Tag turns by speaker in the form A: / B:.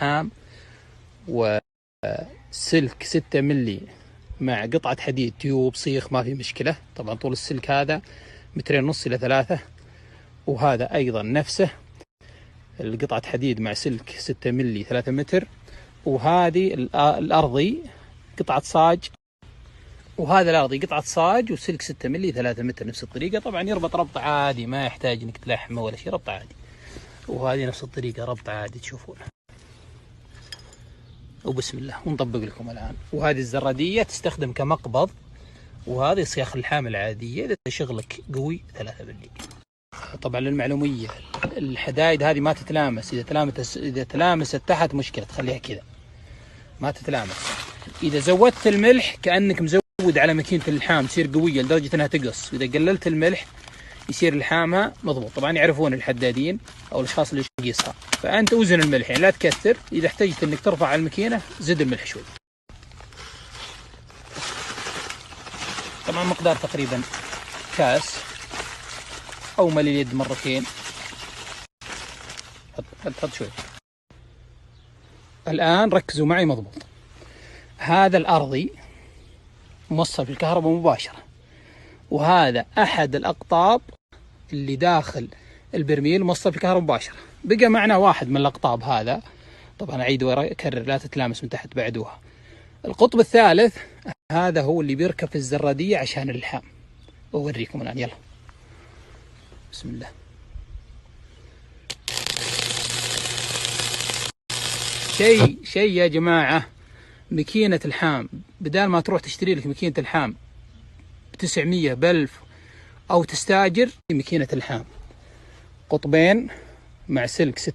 A: لحام وسلك 6 ملي مع قطعة حديد تيوب صيخ، ما في مشكلة. طبعا طول السلك هذا 2.5 إلى 3، وهذا أيضا نفسه القطعة حديد مع سلك 6 ملي 3 متر. وهذه الأرضي قطعة صاج، وهذا الأرضي قطعة صاج وسلك 6 ملي 3 متر نفس الطريقة. طبعا يربط ربط عادي، ما يحتاج انك تلحمه ولا شيء، ربط عادي. وهذه نفس الطريقة ربط عادي تشوفون. وبسم الله ونطبق لكم الآن. وهذه الزرادية تستخدم كمقبض، وهذه صياخ اللحام العادية إذا شغلك قوي 3 ملي. طبعا للمعلومية الحدايد هذه ما تتلامس، إذا تلامست تحت مشكلة، تخليها كذا ما تتلامس. إذا زودت الملح كأنك مزود على ماكينة اللحام تصير قوية لدرجة أنها تقص، وإذا قللت الملح يصير لحامها مضبوط. طبعا يعرفون الحدادين أو الأشخاص اللي يقيسها. فأنت وزن الملح، يعني لا تكثر، إذا احتجت أنك ترفع الماكينة زد الملح شوي. طبعا مقدار تقريبا كاس أو ملي اليد مرتين. حط شوي. الآن ركزوا معي مضبوط. هذا الأرضي موصل في الكهرباء مباشرة، وهذا أحد الأقطاب اللي داخل البرميل موصل في الكهرباء مباشرة. بقى معنا واحد من الأقطاب هذا، طبعا أعيد وأكرر لا تتلامس من تحت بعدوها. القطب الثالث هذا هو اللي بيركب في الزرادية عشان اللحام. أوريكم الآن، يلا بسم الله. شيء يا جماعة، ماكينة الحام بدال ما تروح تشتري لك ماكينة الحام ب900 ب1000 أو تستاجر ماكينة الحام، قطبين مع سلك 6